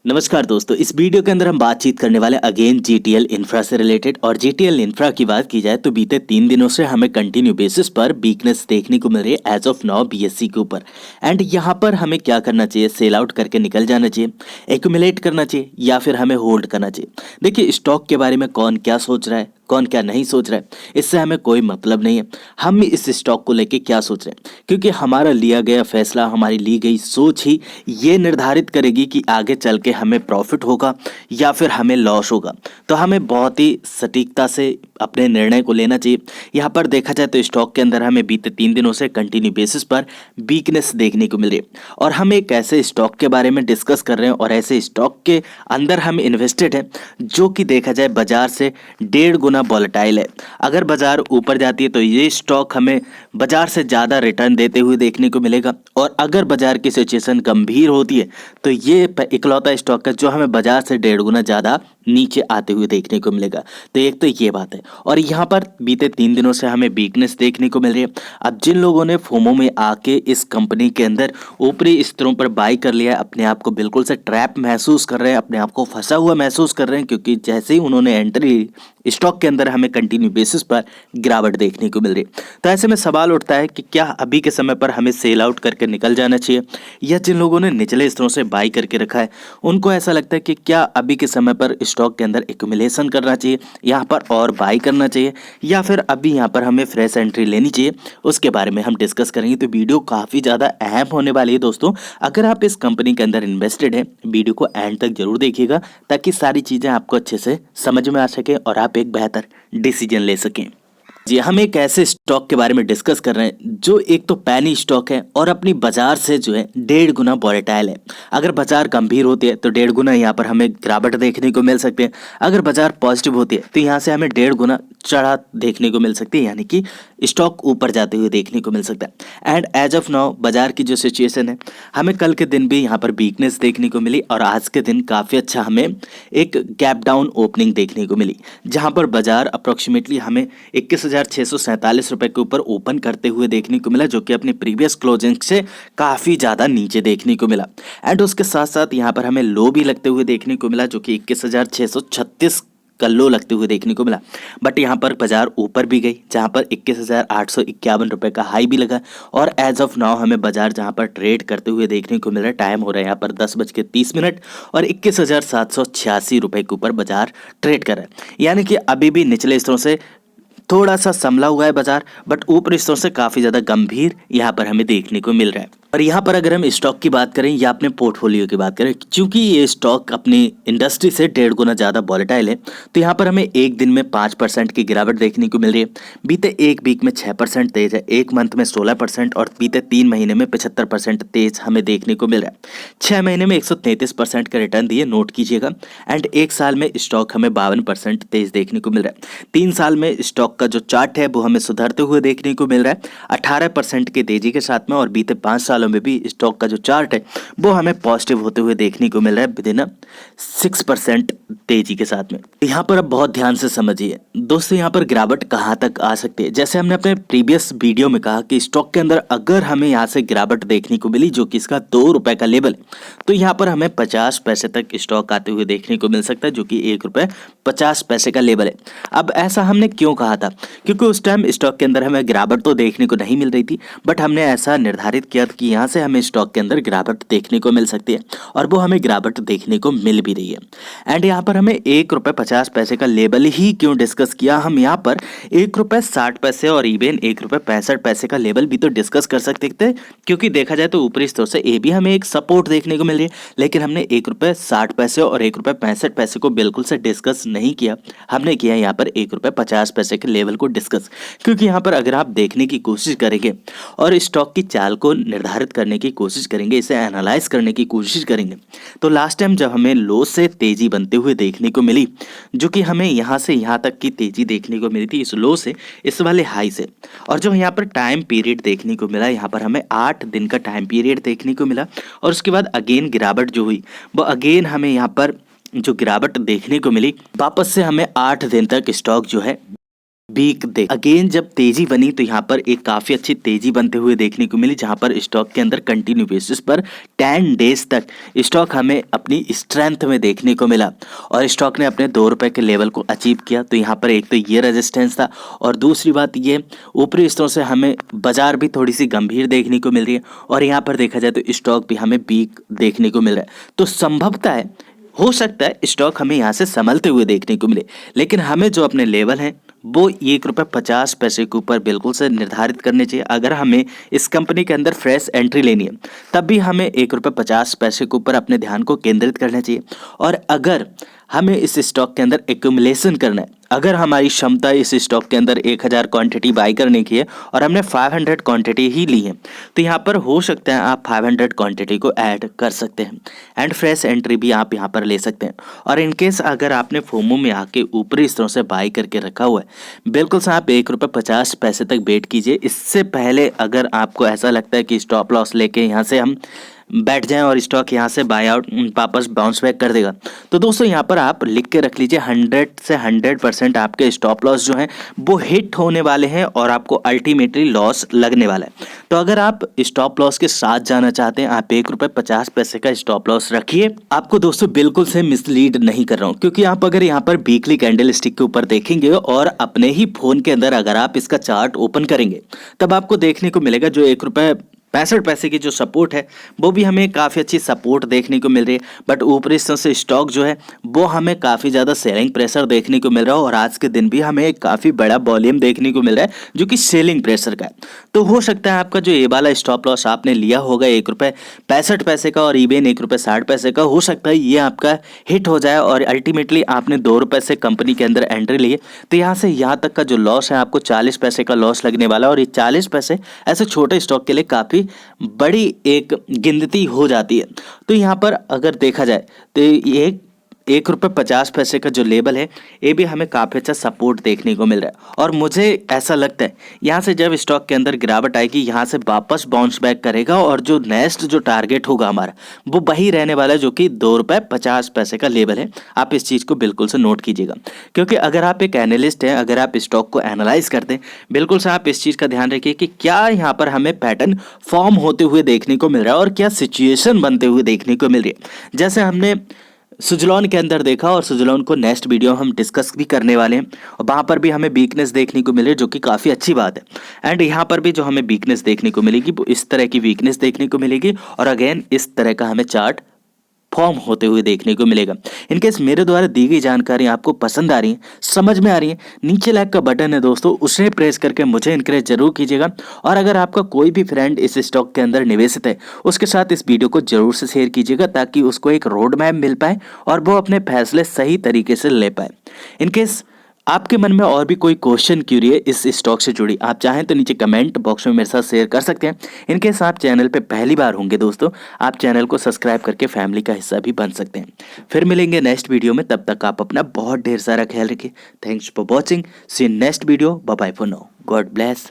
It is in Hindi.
नमस्कार दोस्तों, इस वीडियो के अंदर हम बातचीत करने वाले अगेन जीटीएल इंफ्रा से रिलेटेड। और जीटीएल इंफ्रा की बात की जाए तो बीते 3 दिनों से हमें कंटिन्यू बेसिस पर वीकनेस देखने को मिल रही है एज ऑफ नाउ बीएससी के ऊपर। एंड यहाँ पर हमें क्या करना चाहिए, सेल आउट करके निकल जाना चाहिए, एक्यूमुलेट करना चाहिए, या फिर हमें होल्ड करना चाहिए। देखिए, स्टॉक के बारे में कौन क्या सोच रहा है, कौन क्या नहीं सोच रहा है, इससे हमें कोई मतलब नहीं है। हम इस स्टॉक को लेके क्या सोच रहे हैं, क्योंकि हमारा लिया गया फैसला, हमारी ली गई सोच ही ये निर्धारित करेगी कि आगे चल के हमें प्रॉफिट होगा या फिर हमें लॉस होगा। तो हमें बहुत ही सटीकता से अपने निर्णय को लेना चाहिए। यहाँ पर देखा जाए तो स्टॉक के अंदर हमें बीते 3 दिनों से कंटिन्यू बेसिस पर वीकनेस देखने को मिल रही है, और हम एक ऐसे स्टॉक के बारे में डिस्कस कर रहे हैं और ऐसे स्टॉक के अंदर हम इन्वेस्टेड हैं जो कि देखा जाए बाजार से 1.5 गुना वॉलेटाइल है। अगर बाजार ऊपर जाती है तो ये स्टॉक हमें बाजार से ज़्यादा रिटर्न देते हुए देखने को मिलेगा, और अगर बाजार की सिचुएशन गंभीर होती है तो ये इकलौता स्टॉक है जो हमें बाजार से 1.5 गुना ज़्यादा नीचे आते हुए देखने को मिलेगा। तो एक तो ये बात है, और यहाँ पर बीते 3 दिनों से हमें वीकनेस देखने को मिल रही है। अब जिन लोगों ने फोमो में आके इस कंपनी के अंदर ऊपरी स्तरों पर बाई कर लिया है, अपने आप को बिल्कुल से ट्रैप महसूस कर रहे हैं, अपने आप को फंसा हुआ महसूस कर रहे हैं, क्योंकि जैसे ही उन्होंने एंट्री स्टॉक के अंदर हमें कंटिन्यू बेसिस पर गिरावट देखने को मिल रही है। तो ऐसे में सवाल उठता है कि क्या अभी के समय पर हमें सेल आउट करके निकल जाना चाहिए, या जिन लोगों ने निचले स्तरों से बाई करके रखा है उनको ऐसा लगता है कि क्या अभी के समय पर स्टॉक के अंदर एक्यूमुलेशन करना चाहिए, यहाँ पर और बाई करना चाहिए, या फिर अभी यहाँ पर हमें फ्रेश एंट्री लेनी चाहिए। उसके बारे में हम डिस्कस करेंगे। तो वीडियो काफ़ी ज़्यादा अहम होने वाली है दोस्तों। अगर आप इस कंपनी के अंदर इन्वेस्टेड हैं, वीडियो को एंड तक जरूर देखिएगा ताकि सारी चीज़ें आपको अच्छे से समझ में आ सके और आप एक बेहतर डिसीजन ले सकें। जी, हम एक ऐसे स्टॉक के बारे में डिस्कस कर रहे हैं जो एक तो पैनी स्टॉक है और अपनी बाजार से जो है 1.5 गुना वॉलेटाइल है। अगर बाजार गंभीर होती है तो 1.5 गुना यहाँ पर हमें गिरावट देखने को मिल सकती है। अगर बाजार पॉजिटिव होती है तो यहाँ से हमें 1.5 गुना चढ़ा देखने को मिल सकती है, यानी कि स्टॉक ऊपर जाते हुए देखने को मिल सकता है। एंड एज ऑफ नाउ बाजार की जो सिचुएशन है, हमें कल के दिन भी यहाँ पर वीकनेस देखने को मिली, और आज के दिन काफ़ी अच्छा हमें एक गैप डाउन ओपनिंग देखने को मिली, जहाँ पर बाजार अप्रोक्सीमेटली हमें 21,647 रुपए के ऊपर ओपन करते हुए देखने को मिला, जो कि अपनी प्रीवियस क्लोजिंग से काफ़ी ज़्यादा नीचे देखने को मिला। एंड उसके साथ साथ यहाँ पर हमें लो भी लगते हुए देखने को मिला, जो कि 21,636 का लो लगते हुए देखने को मिला। बट यहाँ पर बाजार ऊपर भी गई, जहाँ पर 21,851 रुपए का हाई भी लगा, और एज ऑफ नाउ हमें बाजार जहाँ पर ट्रेड करते हुए देखने को मिल रहा है, टाइम हो रहा है यहाँ पर 10:30, और 21,786 रुपए के ऊपर बाजार ट्रेड कर रहा है। यानी कि अभी भी निचले स्तरों से थोड़ा सा संभला हुआ है बाजार, बट ऊपरी स्तरों से काफ़ी ज़्यादा गंभीर यहाँ पर हमें देखने को मिल रहा है। और यहाँ पर अगर हम स्टॉक की बात करें या अपने पोर्टफोलियो की बात करें, क्योंकि ये स्टॉक अपनी इंडस्ट्री से 1.5 गुना ज़्यादा वॉलेटाइल है, तो यहाँ पर हमें एक दिन में 5% की गिरावट देखने को मिल रही है। बीते एक वीक में 6% तेज है, एक मंथ में 16%, और बीते 3 महीने में 75% तेज हमें देखने को मिल रहा है। 6 महीने में 133% का रिटर्न दिए, नोट कीजिएगा। एंड एक साल में स्टॉक हमें 52% तेज देखने को मिल रहा है। 3 साल में स्टॉक का जो चार्ट है वो हमें सुधरते हुए देखने को मिल रहा है 18% की तेजी के साथ में, और बीते 5 सालों में भी स्टॉक का जो चार्ट है वो हमें पॉजिटिव होते हुए देखने को मिल रहा है विदिन 6% तेजी के साथ में। यहाँ पर अब बहुत ध्यान से समझिए दोस्तों, यहाँ पर गिरावट कहाँ तक आ सकती है। जैसे हमने अपने प्रीवियस वीडियो में कहा कि स्टॉक के अंदर अगर हमें यहाँ से गिरावट देखने को मिली, जो कि इसका 2 रुपए का लेवल, तो यहाँ पर हमें 50 पैसे तक स्टॉक आते हुए देखने को मिल सकता है, जो कि 1 रुपए 50 पैसे का लेवल है। अब ऐसा हमने क्यों कहा था, क्योंकि उस टाइम स्टॉक के अंदर हमें गिरावट तो देखने को नहीं मिल रही थी, बट हमने ऐसा निर्धारित किया कि यहाँ से हमें स्टॉक के अंदर गिरावट देखने को मिल सकती है, और वो हमें गिरावट देखने को मिल भी रही है। एंड यहाँ पर हमें 1 रुपए 50 पैसे का लेवल ही क्यों डिस्कस किया, हम यहाँ पर 1 रुपए 60 पैसे और इवन 1 रुपए 65 पैसे का लेवल भी तो डिस्कस कर सकते थे, क्योंकि देखा जाए तो ऊपरी स्तर से ये भी हमें एक सपोर्ट देखने को मिल रही है। लेकिन हमने 1 रुपए 60 पैसे और 1 रुपए 65 पैसे को बिल्कुल से डिस्कस नहीं किया, हमने किया यहाँ पर 1 रुपए 50 पैसे के लेवल को डिस्कस। क्योंकि यहाँ पर अगर आप देखने की कोशिश करेंगे और स्टॉक की चाल को निर्धारित करने की कोशिश करेंगे, इसे एनालाइज करने की कोशिश करेंगे, तो लास्ट टाइम जब हमें लो से तेजी बनते हुए देखने को मिली, जो कि हमें यहाँ से यहाँ तक की तेजी देखने को मिली थी, इस लो से इस वाले हाई से, और जो यहाँ पर टाइम पीरियड देखने को मिला, यहाँ पर हमें 8 दिन का टाइम पीरियड देखने को मिला, और उसके बाद अगेन गिरावट जो हुई वो अगेन हमें यहाँ पर जो गिरावट देखने को मिली, वापस से हमें 8 दिन तक स्टॉक जो है वीक दे अगेन जब तेजी बनी तो यहाँ पर एक काफी अच्छी तेजी बनते हुए देखने को मिली, जहां पर स्टॉक के अंदर कंटिन्यू बेसिस पर 10 डेज तक स्टॉक हमें अपनी स्ट्रेंथ में देखने को मिला और स्टॉक ने अपने ₹2 के लेवल को अचीव किया। तो यहाँ पर एक तो ये रेजिस्टेंस था और दूसरी बात ये ऊपरी स्तरों से हमें बाजार भी थोड़ी सी गंभीर देखने को मिल रही है और यहाँ पर देखा जाए तो स्टॉक भी हमें वीक देखने को मिल रहा है। तो संभवतः है, हो सकता है स्टॉक हमें यहाँ से संभलते हुए देखने को मिले, लेकिन हमें जो अपने लेवल हैं वो ₹1.50 के ऊपर बिल्कुल से निर्धारित करने चाहिए। अगर हमें इस कंपनी के अंदर फ्रेश एंट्री लेनी है तब भी हमें ₹1.50 के ऊपर अपने ध्यान को केंद्रित करना चाहिए। और अगर हमें इस स्टॉक के अंदर एक्यूमुलेशन करना है, अगर हमारी क्षमता इस स्टॉक के अंदर 1000 क्वांटिटी बाई करने की है और हमने 500 क्वांटिटी ही ली है, तो यहाँ पर हो सकता है आप 500 क्वांटिटी को ऐड कर सकते हैं एंड फ्रेश एंट्री भी आप यहाँ पर ले सकते हैं। और इनकेस अगर आपने फोमो में आके ऊपरी स्तरों से बाई करके रखा हुआ है, बिल्कुल से आप ₹1.50 तक वेट कीजिए। इससे पहले अगर आपको ऐसा लगता है कि स्टॉप लॉस लेके यहाँ से हम बैठ जाएं और स्टॉक यहाँ से बाय आउट वापस बाउंस बैक कर देगा, तो दोस्तों यहाँ पर आप लिख के रख लीजिए 100 से 100% आपके स्टॉप लॉस जो हैं वो हिट होने वाले हैं और आपको अल्टीमेटली लॉस लगने वाला है। तो अगर आप स्टॉप लॉस के साथ जाना चाहते हैं, आप ₹1.50 का स्टॉप लॉस रखिए। आपको दोस्तों बिल्कुल से मिसलीड नहीं कर रहा हूँ, क्योंकि आप अगर यहाँ पर वीकली कैंडल स्टिक के ऊपर देखेंगे और अपने ही फोन के अंदर अगर आप इसका चार्ट ओपन करेंगे तब आपको देखने को मिलेगा जो ₹1.65 की जो सपोर्ट है वो भी हमें काफ़ी अच्छी सपोर्ट देखने को मिल रही है। बट ऊपरी स्तरों से स्टॉक जो है वो हमें काफ़ी ज़्यादा सेलिंग प्रेशर देखने को मिल रहा है और आज के दिन भी हमें एक काफ़ी बड़ा वॉल्यूम देखने को मिल रहा है जो कि सेलिंग प्रेशर का है। तो हो सकता है आपका जो ये वाला स्टॉप लॉस आपने लिया होगा ₹1.65 का और इवन ₹1.60 का, हो सकता है ये आपका हिट हो जाए और अल्टीमेटली आपने ₹2 से कंपनी के अंदर एंट्री ली है, तो यहाँ से यहाँ तक का जो लॉस है आपको 40 पैसे का लॉस लगने वाला है। और ये 40 पैसे ऐसे छोटे स्टॉक के लिए काफ़ी बड़ी एक गिनती हो जाती है। तो यहाँ पर अगर देखा जाए तो ये ₹1.50 का जो लेवल है ये भी हमें काफ़ी अच्छा सपोर्ट देखने को मिल रहा है। और मुझे ऐसा लगता है यहाँ से जब स्टॉक के अंदर गिरावट आएगी यहाँ से वापस बाउंस बैक करेगा और जो नेक्स्ट जो टारगेट होगा हमारा वो वही रहने वाला है जो कि ₹2.50 का लेवल है। आप इस चीज़ को बिल्कुल से नोट कीजिएगा, क्योंकि अगर आप एक एनालिस्ट हैं, अगर आप स्टॉक को एनालाइज करते हैं, बिल्कुल से आप इस चीज़ का ध्यान रखिए कि क्या यहाँ पर हमें पैटर्न फॉर्म होते हुए देखने को मिल रहा है और क्या सिचुएशन बनते हुए देखने को मिल रही है। जैसे हमने सुजलॉन के अंदर देखा और सुजलॉन को नेक्स्ट वीडियो हम डिस्कस भी करने वाले हैं और वहाँ पर भी हमें वीकनेस देखने को मिले जो कि काफ़ी अच्छी बात है। एंड यहाँ पर भी जो हमें वीकनेस देखने को मिलेगी वो इस तरह की वीकनेस देखने को मिलेगी और अगेन इस तरह का हमें चार्ट फॉर्म होते हुए देखने को मिलेगा। इनकेस मेरे द्वारा दी गई जानकारी आपको पसंद आ रही है, समझ में आ रही है, नीचे लाइक का बटन है दोस्तों, उसे प्रेस करके मुझे इनकरेज जरूर कीजिएगा। और अगर आपका कोई भी फ्रेंड इस स्टॉक के अंदर निवेशित है उसके साथ इस वीडियो को जरूर से शेयर कीजिएगा ताकि उसको एक रोड मैप मिल पाए और वो अपने फैसले सही तरीके से ले पाए। इनकेस आपके मन में और भी कोई क्वेश्चन क्यूरी है इस स्टॉक से जुड़ी, आप चाहें तो नीचे कमेंट बॉक्स में मेरे साथ शेयर कर सकते हैं। इनकेस आप चैनल पे पहली बार होंगे दोस्तों, आप चैनल को सब्सक्राइब करके फैमिली का हिस्सा भी बन सकते हैं। फिर मिलेंगे नेक्स्ट वीडियो में, तब तक आप अपना बहुत ढेर सारा ख्याल रखिए। Thanks for watching, see next video, bye bye for now, God bless.